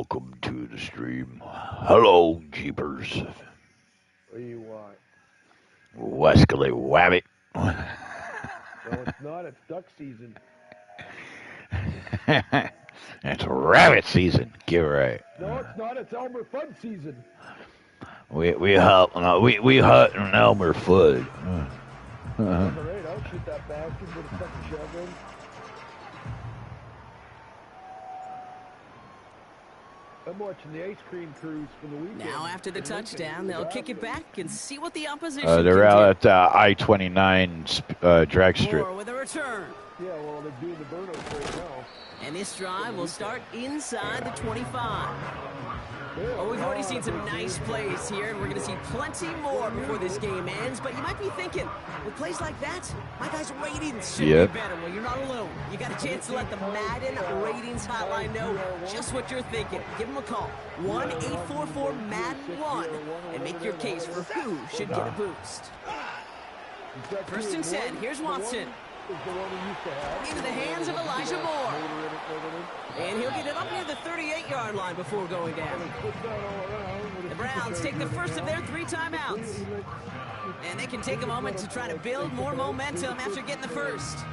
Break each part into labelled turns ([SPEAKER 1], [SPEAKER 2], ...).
[SPEAKER 1] welcome to the stream. Hello, Jeepers.
[SPEAKER 2] What do you want?
[SPEAKER 1] Wescally Wabbit.
[SPEAKER 2] No, it's not. It's duck season.
[SPEAKER 1] It's rabbit season. Get right.
[SPEAKER 2] No, it's not. It's Elmer Fudd season.
[SPEAKER 1] We hunt in Elmer Fudd.
[SPEAKER 2] All right, I'll shoot that bastard with a fucking shotgun. I'm watching the ice cream cruise for the weekend.
[SPEAKER 3] Now after the touchdown, they'll kick it back and see what the opposition
[SPEAKER 1] They're
[SPEAKER 3] can
[SPEAKER 1] out at I-29 drag
[SPEAKER 3] do.
[SPEAKER 1] strip.
[SPEAKER 3] More with a return.
[SPEAKER 2] Yeah, well, they're doing the burnout right now.
[SPEAKER 3] And this drive will start inside the 25. Oh, we've already seen some nice plays here, and we're going to see plenty more before this game ends. But you might be thinking, with plays like that, my guy's ratings should be better. Well, you're not alone. You got a chance to let the Madden ratings hotline know just what you're thinking. Give them a call, 1-844-MADDEN-1, and make your case for who should get a boost. First and 10, here's Watson. Into the hands of Elijah Moore. And he'll get it up near the 38-yard line before going down. The Browns take the first of their 3 timeouts. And they can take a moment to try to build more momentum after getting the first.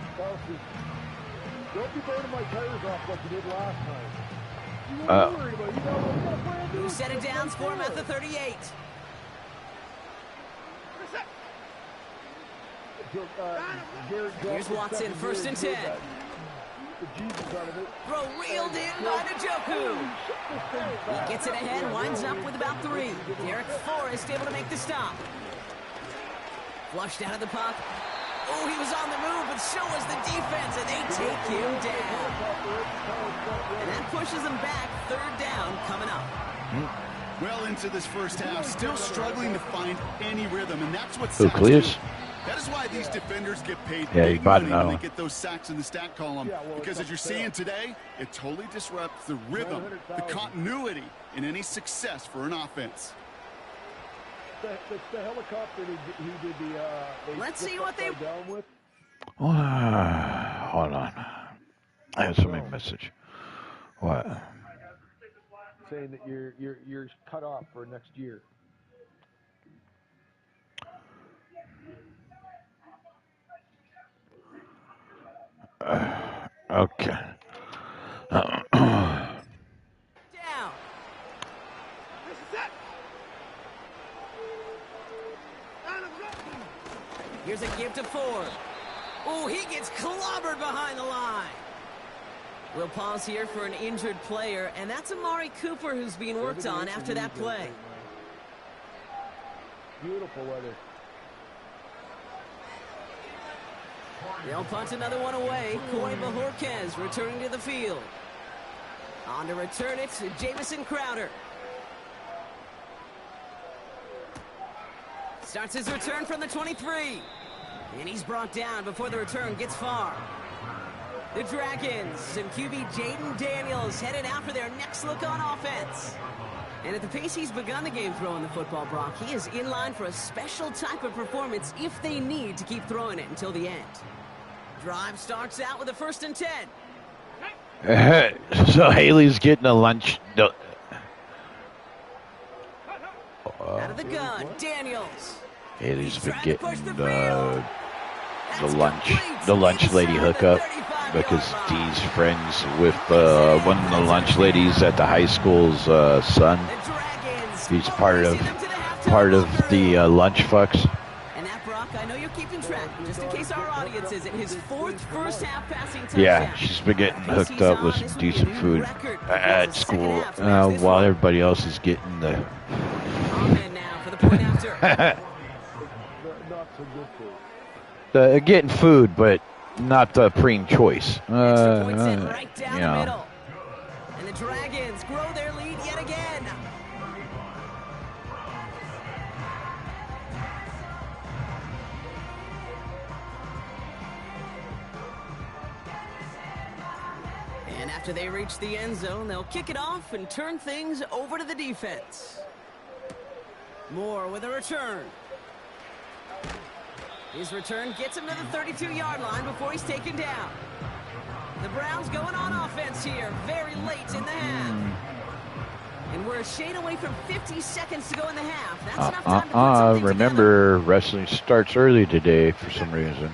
[SPEAKER 2] Don't be burning my tires off like you did last time.
[SPEAKER 3] Who set it down for him at the 38. Here's Watson, first and 10. Throw reeled in by Njoku. He gets it ahead, winds up with about 3. Derek Forrest able to make the stop. Flushed out of the puck. Oh, he was on the move, but so was the defense, and they take him down. And that pushes them back. 3rd down coming up.
[SPEAKER 4] Well into this first half, still struggling to find any rhythm, and that's what
[SPEAKER 1] Clears?
[SPEAKER 4] That is why these defenders get paid
[SPEAKER 1] big
[SPEAKER 4] money when they
[SPEAKER 1] one.
[SPEAKER 4] get those sacks in the stat column. Because as you're seeing today, it totally disrupts the rhythm, the continuity in any success for an offense.
[SPEAKER 2] It's the helicopter he did the...
[SPEAKER 3] Let's see what they...
[SPEAKER 2] down with.
[SPEAKER 1] Hold on. I have somebody message. What?
[SPEAKER 2] Saying that you're cut off for next year.
[SPEAKER 1] Okay.
[SPEAKER 3] Down. Here's a give to Ford. Oh, he gets clobbered behind the line. We'll pause here for an injured player, and that's Amari Cooper who's being worked on after that play.
[SPEAKER 2] Beautiful weather.
[SPEAKER 3] They'll punt another one away. Coy Bajorquez returning to the field. On to return it, Jamison Crowder. Starts his return from the 23. And he's brought down before the return gets far. The Dragons and QB Jaden Daniels headed out for their next look on offense. And at the pace he's begun the game throwing the football, Brock, he is in line for a special type of performance if they need to keep throwing it until the end. Drive starts out with a 1st and 10.
[SPEAKER 1] So Haley's getting a lunch.
[SPEAKER 3] Out of the gun, Daniels.
[SPEAKER 1] Haley's been getting the lunch lady hookup because Dee's friends with one of the lunch ladies at the high school's son. He's part of the lunch fucks.
[SPEAKER 3] And that, Brock, I know you're keeping track, just in case our audience isn't. His 4th first half passing touchdown.
[SPEAKER 1] Yeah, she's been getting hooked up with some decent food at school while everybody else is getting the.
[SPEAKER 3] And now for the point after.
[SPEAKER 2] Not so good for
[SPEAKER 1] Getting food, but not the preem choice.
[SPEAKER 3] Extra points in right down the middle. And the Dragons grow their lead yet again. And after they reach the end zone, they'll kick it off and turn things over to the defense. Moore with a return. His return gets him to the 32-yard line before he's taken down. The Browns going on offense here very late in the half. And we're a shade away from 50 seconds to go in the half. That's enough time to put something
[SPEAKER 1] remember, wrestling starts early today for some reason.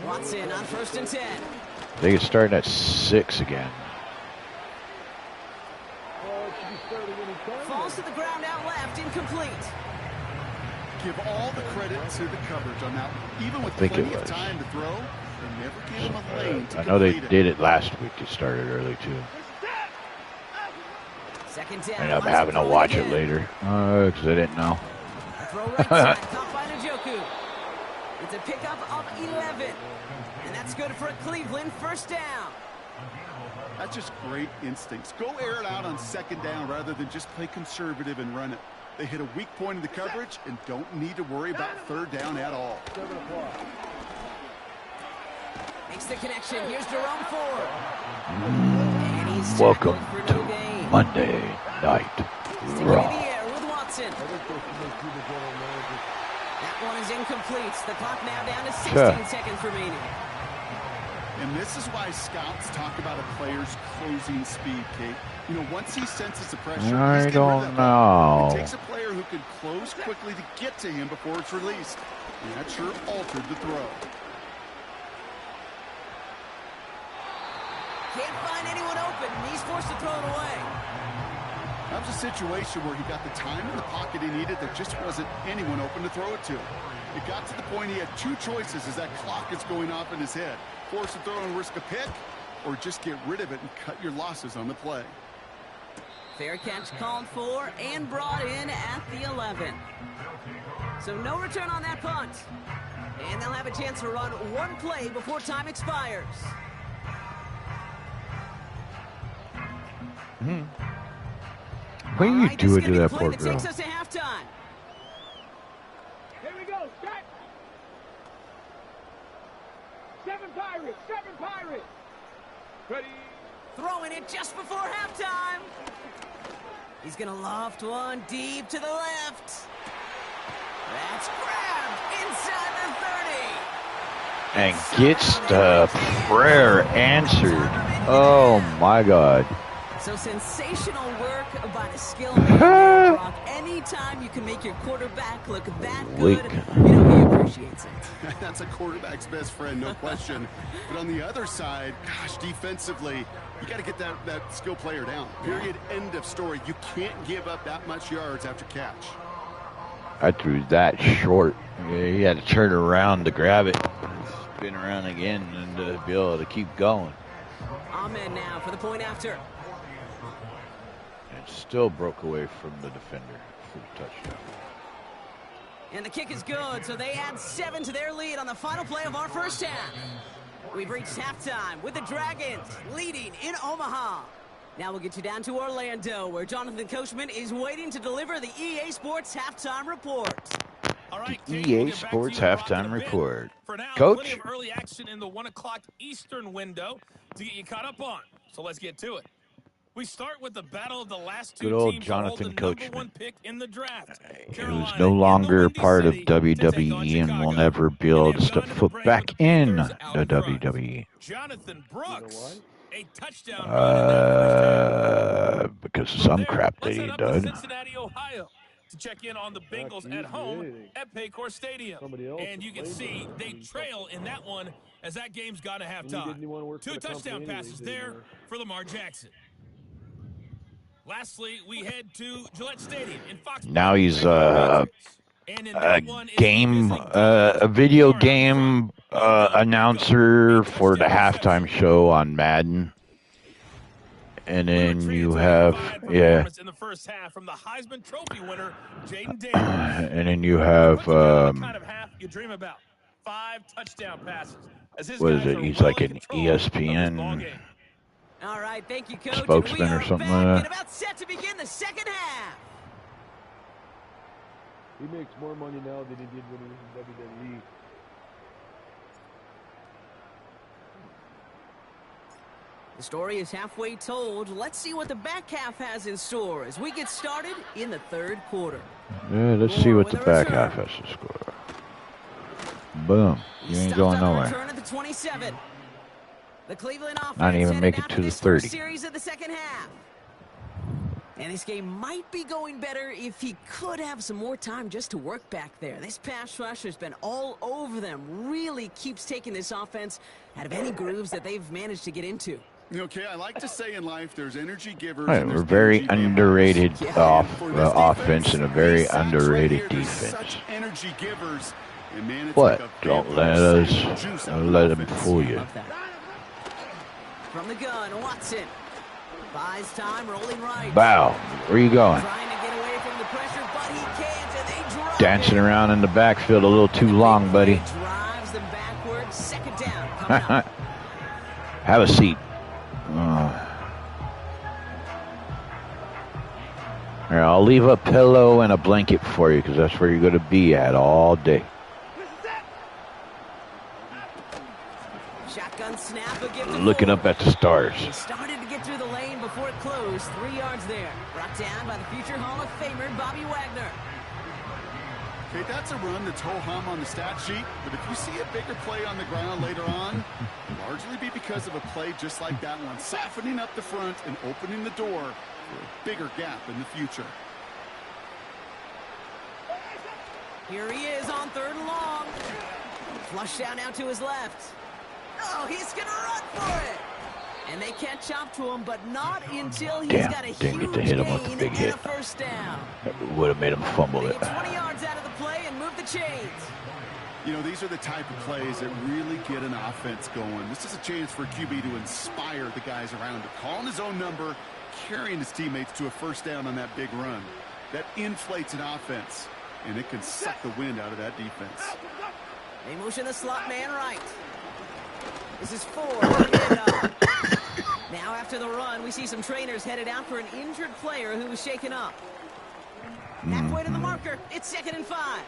[SPEAKER 3] Watson on 1st and 10.
[SPEAKER 1] They get started at 6 again.
[SPEAKER 3] Falls to the ground out left, incomplete.
[SPEAKER 4] Give all the credit to the coverage on that. Even with plenty of time to throw, they never gave him a lane to
[SPEAKER 1] I know they
[SPEAKER 4] complete it.
[SPEAKER 1] did it last week. They started early too.
[SPEAKER 3] Second down.
[SPEAKER 1] And I'm having to watch it later because I didn't know.
[SPEAKER 3] Throw right side, caught by Njoku. It's a pickup of 11. And that's good for a Cleveland first down.
[SPEAKER 4] That's just great instincts. Go air it out on 2nd down rather than just play conservative and run it. They hit a weak point in the coverage and don't need to worry about 3rd down at all.
[SPEAKER 3] Makes the connection. Here's Jerome Ford. And he's
[SPEAKER 1] Welcome
[SPEAKER 3] for
[SPEAKER 1] to
[SPEAKER 3] no gain.
[SPEAKER 1] Monday Night
[SPEAKER 3] Sticking
[SPEAKER 1] Raw.
[SPEAKER 3] in the air with Watson. That one is incomplete. The clock now down to 16 seconds remaining.
[SPEAKER 4] And this is why scouts talk about a player's closing speed, Kate. You know, once he senses the pressure,
[SPEAKER 1] I don't know.
[SPEAKER 4] It takes a player who can close quickly to get to him before it's released. And that sure altered the throw.
[SPEAKER 3] Can't find anyone open, and he's forced to throw it away.
[SPEAKER 4] That was a situation where he got the time in the pocket he needed. There just wasn't anyone open to throw it to. It got to the point he had 2 choices as that clock is going off in his head. Force to throw and risk a pick, or just get rid of it and cut your losses on the play.
[SPEAKER 3] Fair catch called for and brought in at the 11. So no return on that punt. And they'll have a chance to run one play before time expires.
[SPEAKER 1] What are you doing to that poor
[SPEAKER 3] That
[SPEAKER 1] girl?
[SPEAKER 3] takes us to halftime.
[SPEAKER 2] Here we go. Set. 7 Pirates. 7 Pirates. Ready.
[SPEAKER 3] Throwing it just before halftime. He's going to loft one deep to the left. That's grabbed inside the 30.
[SPEAKER 1] And gets the prayer answered. Oh my God.
[SPEAKER 3] So sensational work by the skill man there, Brock. Anytime you can make your quarterback look that good, you know he appreciates it.
[SPEAKER 4] That's a quarterback's best friend, no question. But on the other side, gosh, defensively, you got to get that skill player down. Period. End of story. You can't give up that much yards after catch.
[SPEAKER 1] I threw that short. He had to turn around to grab it, spin around again, and be able to keep going.
[SPEAKER 3] Ahmed now for the point after.
[SPEAKER 1] And still broke away from the defender for the touchdown.
[SPEAKER 3] And the kick is good, so they add 7 to their lead on the final play of our first half. We've reached halftime with the Dragons leading in Omaha. Now we'll get you down to Orlando, where Jonathan Coachman is waiting to deliver the EA Sports halftime report.
[SPEAKER 5] All right,
[SPEAKER 1] The
[SPEAKER 5] Kate,
[SPEAKER 1] EA
[SPEAKER 5] we'll get back
[SPEAKER 1] Sports
[SPEAKER 5] to you in
[SPEAKER 1] halftime
[SPEAKER 5] a bit.
[SPEAKER 1] report.
[SPEAKER 5] For now,
[SPEAKER 1] Coach?
[SPEAKER 5] plenty of early action in the 1 o'clock Eastern window to get you caught up on. So let's get to it. We start with the battle of the last 2
[SPEAKER 1] Good old
[SPEAKER 5] teams
[SPEAKER 1] Jonathan
[SPEAKER 5] to hold the
[SPEAKER 1] Coachman.
[SPEAKER 5] #1 pick in the draft.
[SPEAKER 1] He was
[SPEAKER 5] Carolina
[SPEAKER 1] no
[SPEAKER 5] in the
[SPEAKER 1] longer
[SPEAKER 5] Windy
[SPEAKER 1] part of
[SPEAKER 5] City to take on
[SPEAKER 1] WWE and will
[SPEAKER 5] Chicago.
[SPEAKER 1] never be able
[SPEAKER 5] And
[SPEAKER 1] to
[SPEAKER 5] they've
[SPEAKER 1] step
[SPEAKER 5] gone to
[SPEAKER 1] foot
[SPEAKER 5] bring
[SPEAKER 1] back
[SPEAKER 5] the
[SPEAKER 1] in
[SPEAKER 5] Panthers
[SPEAKER 1] the
[SPEAKER 5] out front.
[SPEAKER 1] WWE.
[SPEAKER 5] Jonathan Brooks, a touchdown run in that first half.
[SPEAKER 1] Because of some
[SPEAKER 5] There,
[SPEAKER 1] crap that
[SPEAKER 5] let's
[SPEAKER 1] he
[SPEAKER 5] head up to
[SPEAKER 1] done.
[SPEAKER 5] Cincinnati, Ohio, to check in on the Bengals at home at Paycor Stadium. And you can see they trail in that one as that game's gone to halftime. 2 touchdown passes there for Lamar Jackson. Lastly, we head to Gillette Stadium in Foxborough.
[SPEAKER 1] Now he's a video game announcer for the halftime show on Madden. And then you have,
[SPEAKER 5] in the first half from the Heisman Trophy winner, Jaden Daniels.
[SPEAKER 1] and then you have,
[SPEAKER 5] the kind of half you dream about. 5 touchdown passes.
[SPEAKER 1] what is it? He's like an ESPN
[SPEAKER 3] All right, thank you, Coach.
[SPEAKER 1] spokesman or something like
[SPEAKER 3] And
[SPEAKER 1] that.
[SPEAKER 3] about set to begin the second half.
[SPEAKER 2] He makes more money now than he did when he was in WWE.
[SPEAKER 3] The story is halfway told. Let's see what the back half has in store as we get started in the third quarter.
[SPEAKER 1] Yeah, let's see what the back half has to score. Boom. You ain't going nowhere.
[SPEAKER 3] Return at the 27. The Cleveland offense
[SPEAKER 1] Not even make it
[SPEAKER 3] out
[SPEAKER 1] to the
[SPEAKER 3] this first
[SPEAKER 1] 30.
[SPEAKER 3] series of the second half. And this game might be going better if he could have some more time just to work back there. This pass rush has been all over them. Really keeps taking this offense out of any grooves that they've managed to get into.
[SPEAKER 4] Okay, I like to say in life there's energy givers.
[SPEAKER 1] Right, we're very underrated offense and a very underrated defense.
[SPEAKER 4] Such energy givers. And man, it's
[SPEAKER 1] What?
[SPEAKER 4] Like
[SPEAKER 1] Don't let them fool you.
[SPEAKER 3] From the gun, Watson. Buys time, rolling right.
[SPEAKER 1] Bow. Where are you going?
[SPEAKER 3] Trying to get away from the pressure, but he can't, and they drop
[SPEAKER 1] Dancing around in the backfield a little too long, buddy.
[SPEAKER 3] Drives them backwards. Second down. Coming up.
[SPEAKER 1] Have a seat. Here, I'll leave a pillow and a blanket for you because that's where you're going to be at all day.
[SPEAKER 3] Shotgun snap, a give to
[SPEAKER 1] Looking up at the stars.
[SPEAKER 3] He started to get through the lane before it closed. 3 yards there. Brought down by the future Hall of Famer, Bobby Wagner.
[SPEAKER 4] Okay, that's a run that's ho-hum on the stat sheet, but if you see a bigger play on the ground later on, it'll largely be because of a play just like that one, softening up the front and opening the door for a bigger gap in the future.
[SPEAKER 3] Here he is on 3rd and long. Flush down now to his left. Oh, he's going to run for it. And they catch up to him, but not until he's got a huge gain and a first down.
[SPEAKER 1] That would have made him fumble
[SPEAKER 3] They
[SPEAKER 1] it.
[SPEAKER 3] get 20 yards out of the play and move the chains.
[SPEAKER 4] You know, these are the type of plays that really get an offense going. This is a chance for a QB to inspire the guys around him. Calling his own number, carrying his teammates to a first down on that big run. That inflates an offense, and it can suck the wind out of that defense.
[SPEAKER 3] They motion the slot man right. This is 4. Now after the run, we see some trainers headed out for an injured player who was shaken up. Halfway to the marker. It's 2nd and 5.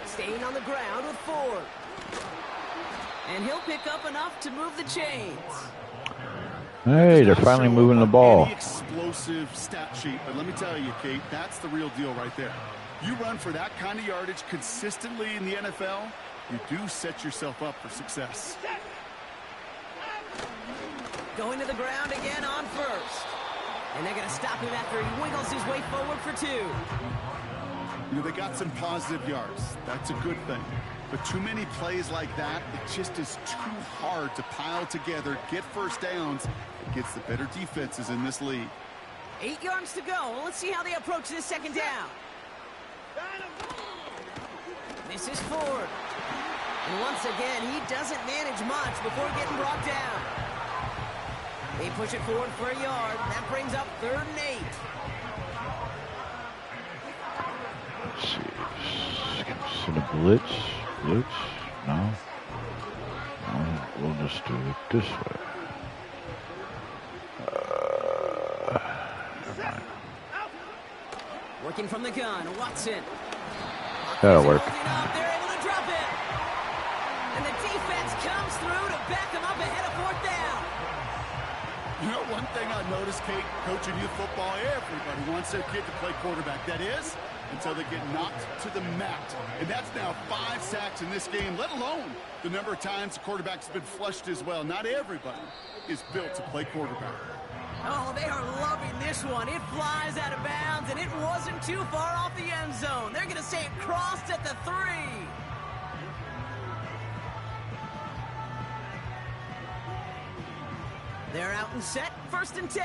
[SPEAKER 3] Staying on the ground with Ford. And he'll pick up enough to move the chains.
[SPEAKER 1] Hey, they're finally moving the ball.
[SPEAKER 4] Any explosive stat sheet, but let me tell you, Kate, that's the real deal right there. You run for that kind of yardage consistently in the NFL, you do set yourself up for success.
[SPEAKER 3] Going to the ground again on 1st. And they're going to stop him after he wiggles his way forward for 2.
[SPEAKER 4] You know, they got some positive yards. That's a good thing. But too many plays like that, it just is too hard to pile together, get first downs against the better defenses in this league.
[SPEAKER 3] 8 yards to go. Let's see how they approach this 2nd down. This is Ford. And once again, he doesn't manage much before getting brought down. They push it forward for a yard. That brings up 3rd and 8.
[SPEAKER 1] Let's see. Send a blitz. Blitz? No. We'll just do it this way. Never mind.
[SPEAKER 3] Working from the gun, Watson.
[SPEAKER 1] That'll work.
[SPEAKER 3] They're able to drop it. And the defense comes through to back them up ahead of 4th down.
[SPEAKER 4] You know, one thing I noticed, Kate, coaching youth football, everybody wants their kid to play quarterback. That is, until they get knocked to the mat. And that's now 5 sacks in this game, let alone the number of times the quarterback's been flushed as well. Not everybody is built to play quarterback.
[SPEAKER 3] Oh, they are loving this one. It flies out of bounds, and it wasn't too far off the end zone. They're going to say it crossed at the 3. They're out and set. 1st and 10.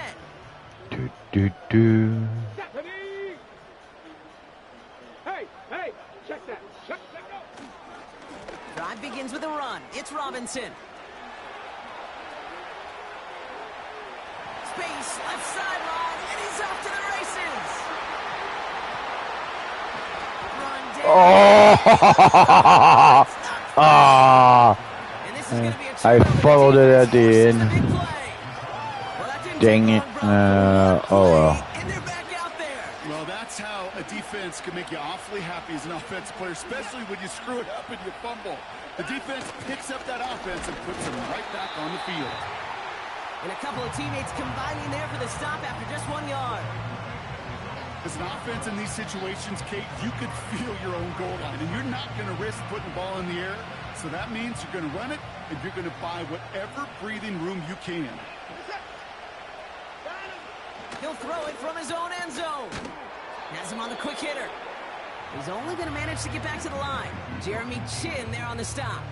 [SPEAKER 2] Hey, check that. Check that.
[SPEAKER 3] Drive begins with a run. It's Robinson. Space, left sideline, and he's off to the races.
[SPEAKER 1] Run down. I followed it at the end. Dang it. Oh well.
[SPEAKER 3] And they're back out there.
[SPEAKER 4] Well, that's how a defense can make you awfully happy as an offensive player, especially when you screw it up and you fumble. The defense picks up that offense and puts them right back on the field.
[SPEAKER 3] And a couple of teammates combining there for the stop after just 1 yard.
[SPEAKER 4] As an offense in these situations, Kate, you could feel your own goal line, and you're not going to risk putting the ball in the air, So that means you're going to run it, and you're going to buy whatever breathing room you can.
[SPEAKER 3] He'll throw it from his own end zone. Has him on the quick hitter. He's only going to manage to get back to the line. Jeremy Chin there on the stop.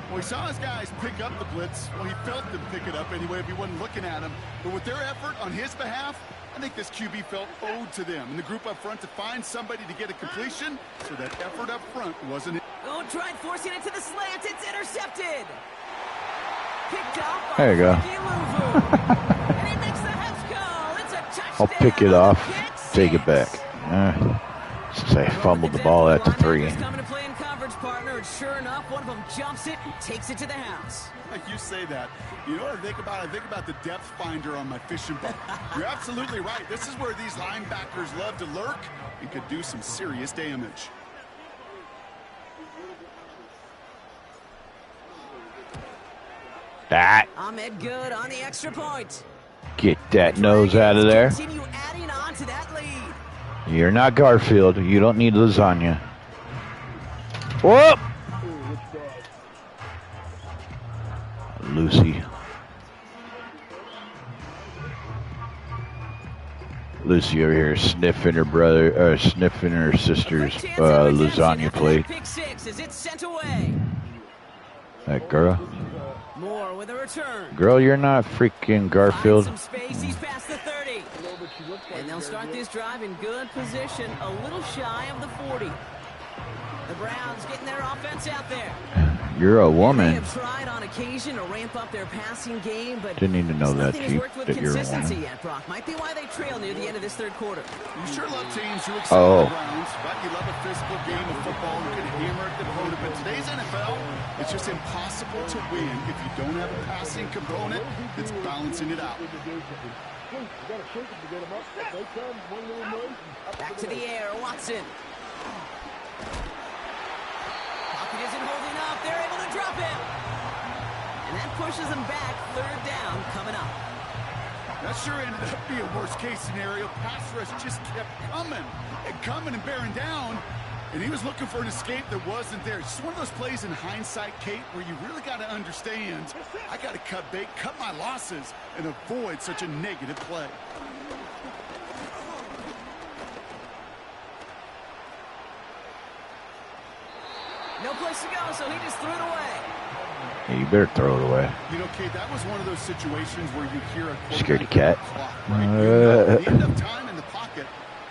[SPEAKER 4] Well, he saw his guys pick up the blitz. Well, he felt them pick it up anyway if he wasn't looking at him. But with their effort on his behalf, I think this QB felt owed to them. And the group up front to find somebody to get a completion, so that effort up front wasn't it.
[SPEAKER 3] Oh, tried forcing it to the slant. It's intercepted. Picked up.
[SPEAKER 1] There you go.
[SPEAKER 3] And he makes the house call. It's a touchdown.
[SPEAKER 1] I'll pick it off. Take it back. Since I fumbled the ball at the 3.
[SPEAKER 3] Coming to play in coverage, partner, and sure enough, one of them jumps it and takes it to the house.
[SPEAKER 4] Like you say that. You know what I think about? I think about the depth finder on my fishing boat. You're absolutely right. This is where these linebackers love to lurk and could do some serious damage.
[SPEAKER 1] That.
[SPEAKER 3] Ahmed good on the extra point.
[SPEAKER 1] Get that nose out of there.
[SPEAKER 3] Continue adding on to that lead.
[SPEAKER 1] You're not Garfield. You don't need lasagna. Whoop! Lucy. Lucy over here sniffing her brother, sniffing her sister's lasagna plate.
[SPEAKER 3] Pick six as it's sent away.
[SPEAKER 1] That girl.
[SPEAKER 3] More with a return.
[SPEAKER 1] Girl, you're not freaking Garfield.
[SPEAKER 3] Some space. He's past the 30. And they'll start this drive in good position, a little shy of the 40. The Browns getting their offense out there.
[SPEAKER 1] You're a
[SPEAKER 3] They
[SPEAKER 1] woman.
[SPEAKER 3] have tried on occasion to ramp up their passing game, but
[SPEAKER 1] Didn't even know that,
[SPEAKER 3] nothing has
[SPEAKER 1] Chief,
[SPEAKER 3] worked with
[SPEAKER 1] that you're a
[SPEAKER 3] consistency
[SPEAKER 1] woman.
[SPEAKER 3] yet, Brock. Might be why they trail near the end of this third quarter.
[SPEAKER 4] You sure love teams who excel on
[SPEAKER 1] Oh.
[SPEAKER 4] the grounds, but you love a physical game of football. You can hammer at the opponent, but today's NFL, it's just impossible to win if you don't have a passing component that's balancing it out.
[SPEAKER 3] Back to the air, Watson. Pocket isn't holding up. They're able to drop him. And that pushes him back. Third down coming up.
[SPEAKER 4] That sure ended up being a worst-case scenario. Pass rush just kept coming and bearing down. And he was looking for an escape that wasn't there. It's just one of those plays in hindsight, Kate, where you really got to understand, I got to cut bait, cut my losses, and avoid such a negative play.
[SPEAKER 3] No place to go, so he just threw it away.
[SPEAKER 1] Yeah, you better throw it away.
[SPEAKER 4] You know, Kate, that was one of those situations where you hear a
[SPEAKER 1] Scared the cat.
[SPEAKER 4] clock, right? You need enough time in the pocket,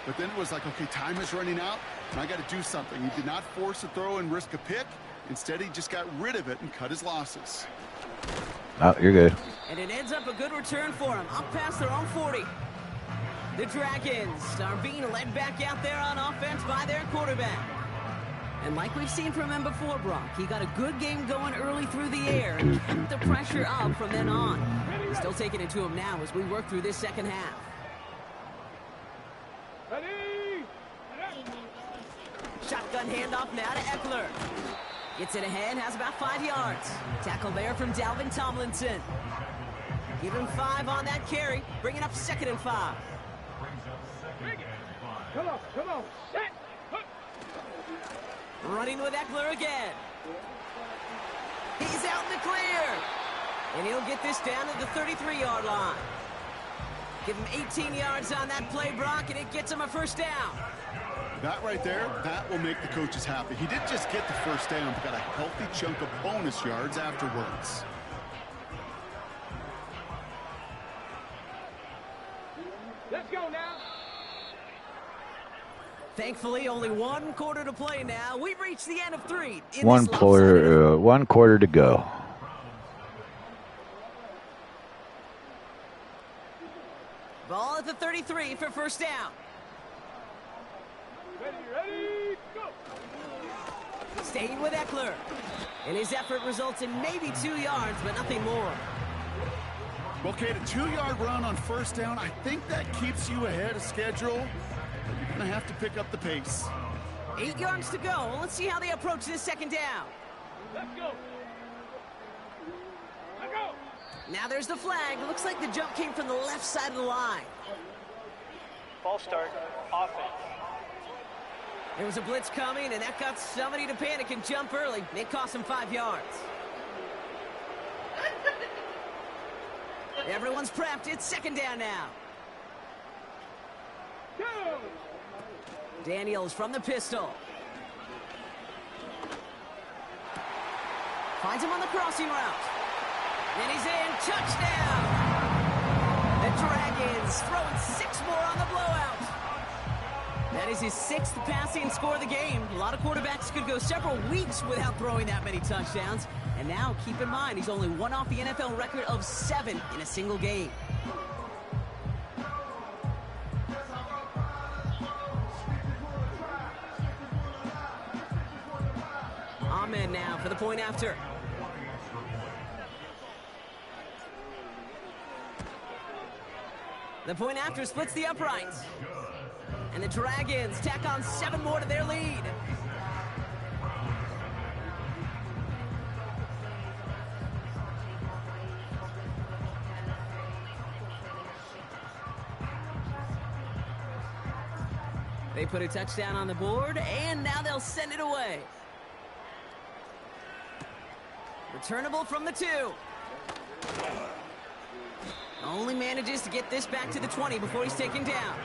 [SPEAKER 4] but then it was like, okay, time is running out, and I got to do something. He did not force a throw and risk a pick. Instead, he just got rid of it and cut his losses.
[SPEAKER 1] Oh, you're good.
[SPEAKER 3] And it ends up a good return for him, up past their own 40. The Dragons are being led back out there on offense by their quarterback. And like we've seen from him before, Brock, he got a good game going early through the air and kept the pressure up from then on. He's still taking it to him now as we work through this second half. Shotgun handoff now to Eckler. Gets it ahead, has about 5 yards. Tackle there from Dalvin Tomlinson. Give him 5 on that carry, bringing up 2nd and 5.
[SPEAKER 2] Come on, set.
[SPEAKER 3] Running with Eckler again. He's out in the clear. And he'll get this down to the 33-yard line. Give him 18 yards on that play, Brock, and it gets him a first down.
[SPEAKER 4] That right there, that will make the coaches happy. He didn't just get the first down, but got a healthy chunk of bonus yards afterwards.
[SPEAKER 2] Let's go now.
[SPEAKER 3] Thankfully, only 1 quarter to play now. We've reached the end of 3.
[SPEAKER 1] One quarter to go.
[SPEAKER 3] Ball at the 33 for first down.
[SPEAKER 2] Ready, go.
[SPEAKER 3] Staying with Eckler. And his effort results in maybe 2 yards, but nothing more.
[SPEAKER 4] Okay, the 2-yard run on first down, I think that keeps you ahead of schedule. You're going to have to pick up the pace.
[SPEAKER 3] 8 yards to go. Let's see how they approach this second down.
[SPEAKER 2] Let's go. Let's go.
[SPEAKER 3] Now there's the flag. Looks like the jump came from the left side of the line.
[SPEAKER 6] False start, offense.
[SPEAKER 3] There was a blitz coming, and that got somebody to panic and jump early. It cost him 5 yards. Everyone's prepped. It's second down now. Daniels from the pistol. Finds him on the crossing route. And he's in. Touchdown! The Dragons throwing 6 more on the blowout. That is his 6th passing score of the game. A lot of quarterbacks could go several weeks without throwing that many touchdowns. And now, keep in mind, he's only one off the NFL record of 7 in a single game. Ahmed now for the point after. The point after splits the uprights. And the Dragons tack on 7 more to their lead. They put a touchdown on the board, and now they'll send it away. Returnable from the 2. Only manages to get this back to the 20 before he's taken down.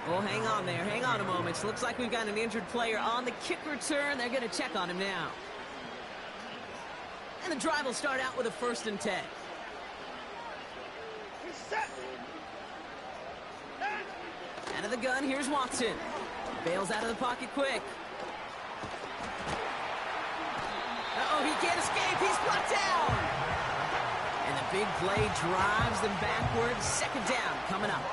[SPEAKER 3] Oh, hang on there. Hang on a moment. Looks like we've got an injured player on the kick return. They're going to check on him now. And the drive will start out with a 1st and 10. Out of the gun, here's Watson. Bails out of the pocket quick. Uh-oh, he can't escape. He's brought down. And the big play drives them backwards. Second down coming up.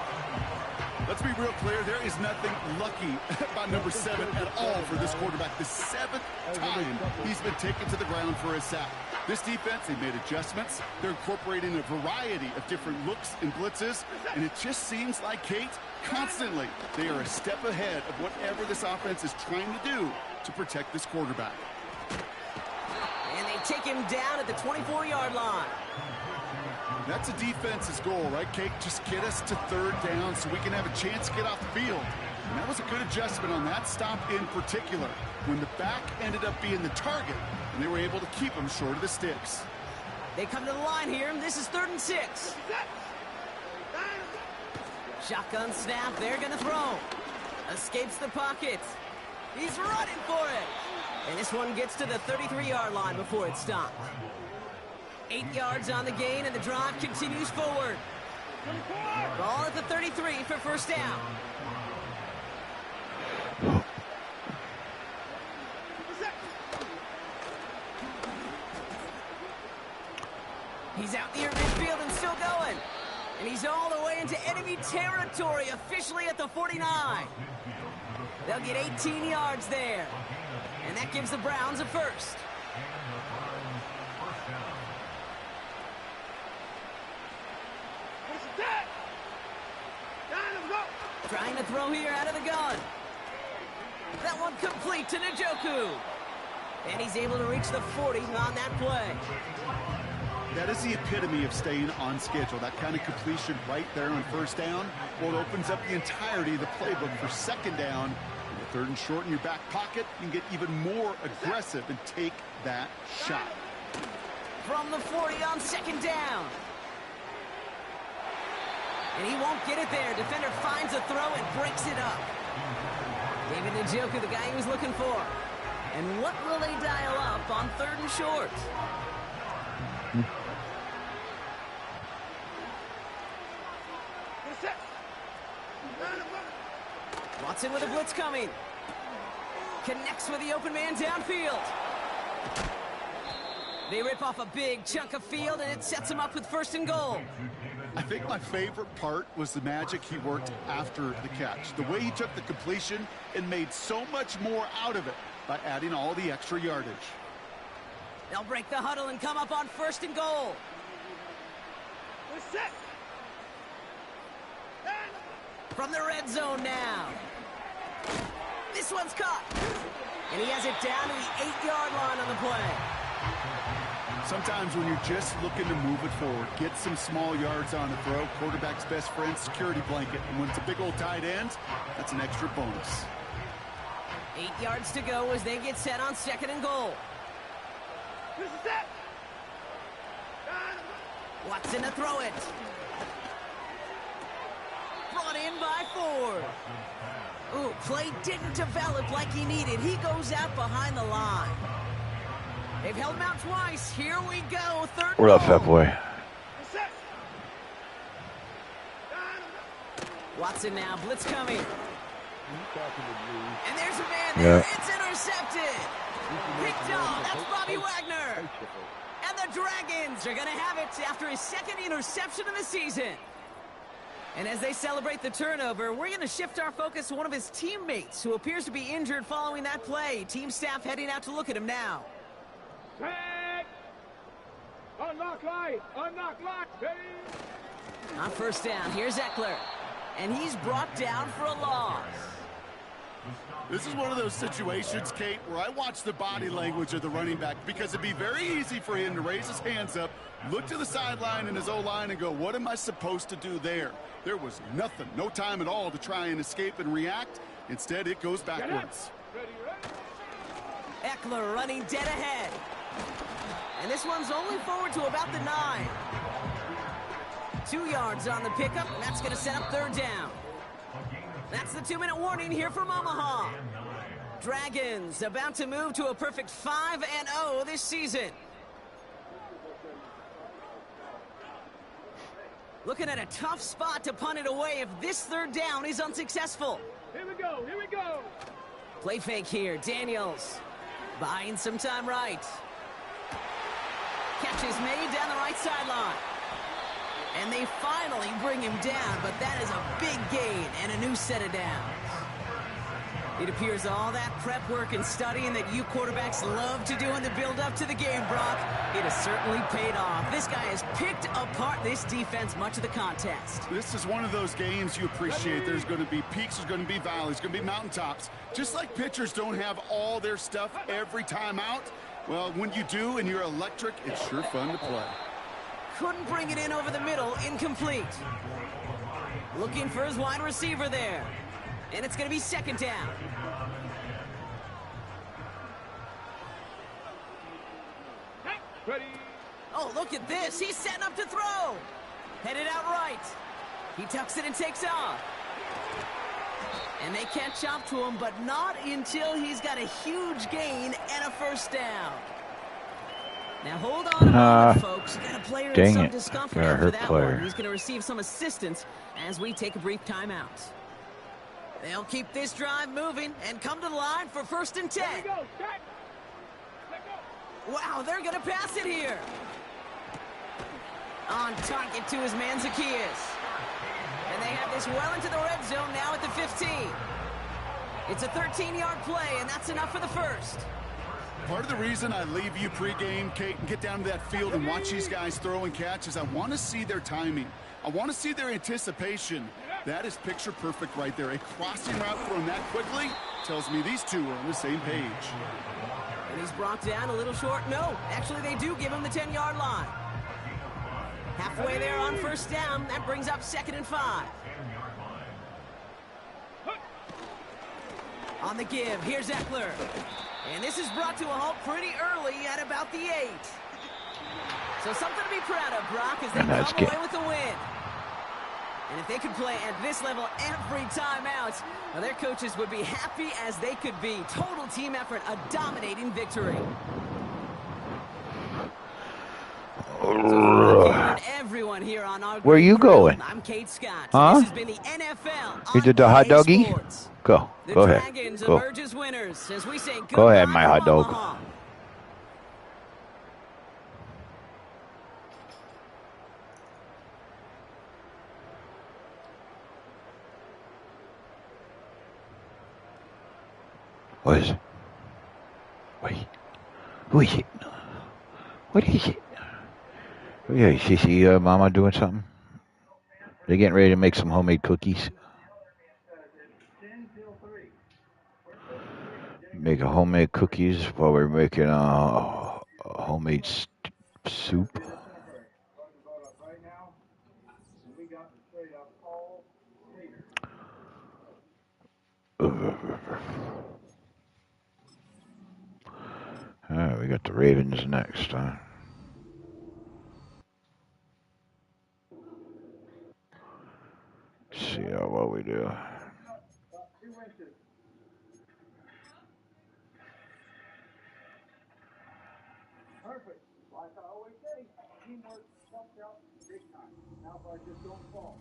[SPEAKER 4] Let's be real clear. There is nothing lucky about number 7 at all for this quarterback. The 7th time he's been taken to the ground for a sack. This defense, they made adjustments. They're incorporating a variety of different looks and blitzes. And it just seems like, Kate, constantly they are a step ahead of whatever this offense is trying to do to protect this quarterback.
[SPEAKER 3] And they take him down at the 24-yard line.
[SPEAKER 4] That's a defense's goal, right, Kate? Just get us to 3rd down so we can have a chance to get off the field. And that was a good adjustment on that stop in particular, when the back ended up being the target, and they were able to keep him short of the sticks.
[SPEAKER 3] They come to the line here, and this is 3rd and 6. Shotgun snap, they're going to throw. Escapes the pocket. He's running for it. And this one gets to the 33-yard line before it's stopped. 8 yards on the gain, and the drive continues forward. Ball at the 33 for 1st down. He's out near midfield and still going. And he's all the way into enemy territory, officially at the 49. They'll get 18 yards there. And that gives the Browns a 1st. Trying to throw here out of the gun. That one complete to Njoku. And he's able to reach the 40 on that play.
[SPEAKER 4] That is the epitome of staying on schedule. That kind of completion right there on 1st down. Well, it opens up the entirety of the playbook for 2nd down. With 3rd and short in your back pocket, you can get even more aggressive and take that shot.
[SPEAKER 3] From the 40 on 2nd down. And he won't get it there. Defender finds a throw and breaks it up. David Njoku, the guy he was looking for. And what will they dial up on 3rd and short? Watson with a blitz coming. Connects with the open man downfield. They rip off a big chunk of field, and it sets him up with 1st and goal.
[SPEAKER 4] I think my favorite part was the magic he worked after the catch. The way he took the completion and made so much more out of it by adding all the extra yardage.
[SPEAKER 3] They'll break the huddle and come up on 1st and goal. From the red zone now. This one's caught. And he has it down to the 8-yard line on the play.
[SPEAKER 4] Sometimes when you're just looking to move it forward, get some small yards on the throw, quarterback's best friend, security blanket. And when it's a big old tight end, that's an extra bonus.
[SPEAKER 3] 8 yards to go as they get set on 2nd and goal. Watson to throw it. Brought in by Ford. Ooh, play didn't develop like he needed. He goes out behind the line. They've held him out twice. Here we go. 3rd
[SPEAKER 1] What up, fat boy?
[SPEAKER 3] Watson now. Blitz coming. And there's a man
[SPEAKER 1] Yeah.
[SPEAKER 3] there. It's intercepted. Picked off. That's Bobby Wagner. And the Dragons are going to have it after his 2nd interception of the season. And as they celebrate the turnover, we're going to shift our focus to one of his teammates who appears to be injured following that play. Team staff heading out to look at him now.
[SPEAKER 2] Unlock light! Unlock light!
[SPEAKER 3] On 1st down, here's Eckler. And he's brought down for a loss.
[SPEAKER 4] This is one of those situations, Kate, where I watch the body language of the running back because it'd be very easy for him to raise his hands up, look to the sideline in his O-line and go, what am I supposed to do there? There was nothing, no time at all to try and escape and react. Instead, it goes backwards.
[SPEAKER 3] Eckler running dead ahead. And this one's only forward to about the 9. 2 yards on the pickup. That's going to set up 3rd down. That's the 2-minute warning here from Omaha. Dragons about to move to a perfect 5-0 this season. Looking at a tough spot to punt it away if this 3rd down is unsuccessful.
[SPEAKER 2] Here we go, here we go.
[SPEAKER 3] Play fake here. Daniels buying some time right. Catch is made down the right sideline. And they finally bring him down, but that is a big gain and a new set of downs. It appears all that prep work and studying that you quarterbacks love to do in the build-up to the game, Brock, it has certainly paid off. This guy has picked apart this defense much of the contest.
[SPEAKER 4] This is one of those games you appreciate. There's going to be peaks, there's going to be valleys, there's going to be mountaintops. Just like pitchers don't have all their stuff every time out, well, when you do and you're electric, it's sure fun to play.
[SPEAKER 3] Couldn't bring it in over the middle. Incomplete. Looking for his wide receiver there. And it's going to be 2nd down.
[SPEAKER 2] Ready.
[SPEAKER 3] Oh, look at this. He's setting up to throw. Headed out right. He tucks it and takes off. And they catch up to him, but not until he's got a huge gain and a 1st down. Now hold on a moment, folks. Got a player in some discomfort after that one. He's going to receive some assistance as we take a brief timeout. They'll keep this drive moving and come to the line for 1st and 10.
[SPEAKER 2] Here we go. Check.
[SPEAKER 3] Wow, they're going to pass it here. On target to his man Zacchaeus. And they have this well into the red zone now at the 15. It's a 13-yard play, and that's enough for the 1st.
[SPEAKER 4] Part of the reason I leave you pregame, Kate, and get down to that field and watch these guys throw and catch is I want to see their timing. I want to see their anticipation. That is picture perfect right there. A crossing route thrown that quickly tells me these two are on the same page.
[SPEAKER 3] And he's brought down a little short. No, actually they do give him the 10-yard line. Halfway there on 1st down. That brings up 2nd and 5. On the give, here's Eckler. And this is brought to a halt pretty early at about the 8. So something to be proud of, Brock, as they come away with the win. And if they could play at this level every time out, well, their coaches would be happy as they could be. Total team effort, a dominating victory. Everyone here on our
[SPEAKER 1] Where are you going?
[SPEAKER 3] I'm Kate Scott.
[SPEAKER 1] Huh?
[SPEAKER 3] This has been the NFL.
[SPEAKER 1] You did the hot doggy? Go. Go ahead.
[SPEAKER 3] Dragons
[SPEAKER 1] Go.
[SPEAKER 3] emerge as winners as we say
[SPEAKER 1] Go ahead, my hot dog.
[SPEAKER 3] Omaha.
[SPEAKER 1] What is it? Wait. Who is it? What is it? Oh, yeah, you see Mama doing something? They're getting ready to make some homemade cookies. Make a homemade cookies while we're making a homemade soup. we got the Ravens next, huh? Let's see how well we do.
[SPEAKER 2] Perfect. Like I always say, teamwork helps out big time. Now if I just don't fall.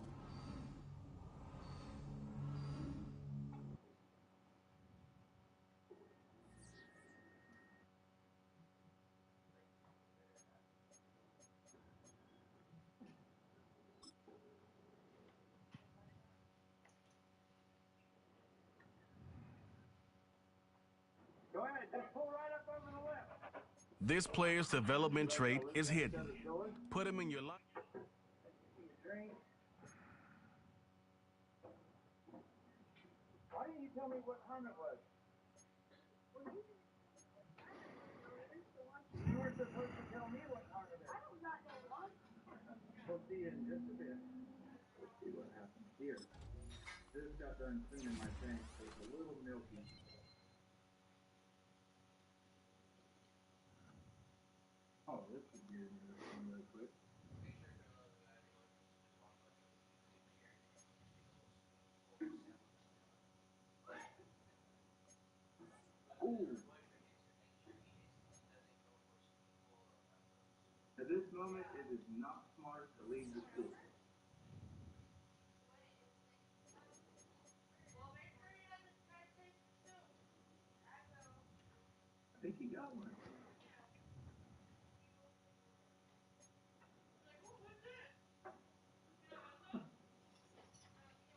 [SPEAKER 2] Go ahead, just pull right up over the left.
[SPEAKER 6] This player's development trait is hidden. Put him in your life.
[SPEAKER 2] Why didn't you tell me what time it was? You weren't supposed to tell me what time it is. I don't know lunch. We'll see you in just a bit. Let's see what happens here. Just got done cleaning my tank, so it's a little milky. Oh, this could be interesting real quick. Ooh. At this moment, it is not smart to leave the school. I think he got one.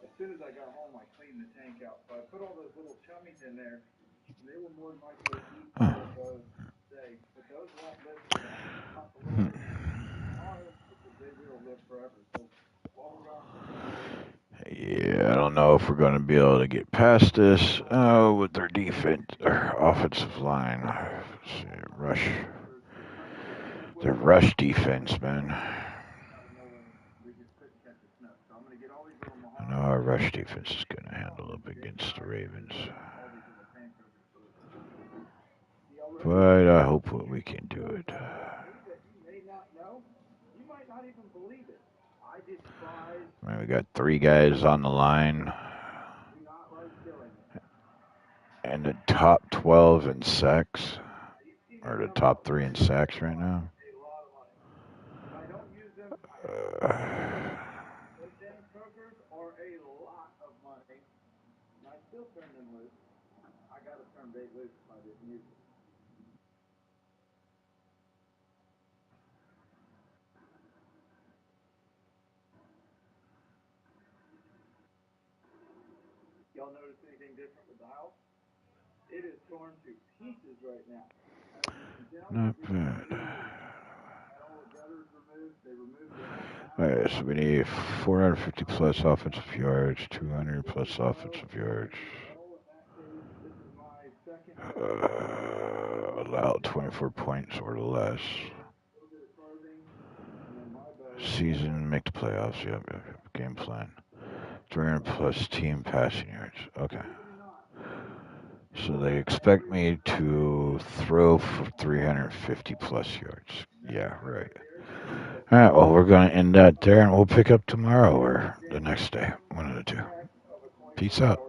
[SPEAKER 2] As soon as I got home, I cleaned the tank out. So I put all those little chummies in there, and they will more than likely eat those today. But those won't live forever. Not the little ones because they will live forever. So while we're on.
[SPEAKER 1] Yeah, I don't know if we're going to be able to get past this with their defense, their offensive line. Let's see, rush. Their rush defense, man. I know our rush defense is going to handle up against the Ravens. But I hope we can do it. Man, we got 3 guys on the line. And the top 12 in sacks. Or the top 3 in sacks right now.
[SPEAKER 2] Y'all notice anything different with the house? It is torn to pieces right now.
[SPEAKER 1] Not bad. Alright, so we need 450 plus offensive yards, 200 plus offensive yards. Allowed 24 points or less. Season, make the playoffs. Yep. Game plan. 300 plus team passing yards. Okay. So they expect me to throw for 350 plus yards. Yeah, right. All right, well, we're going to end that there, and we'll pick up tomorrow or the next day. One of the two. Peace out.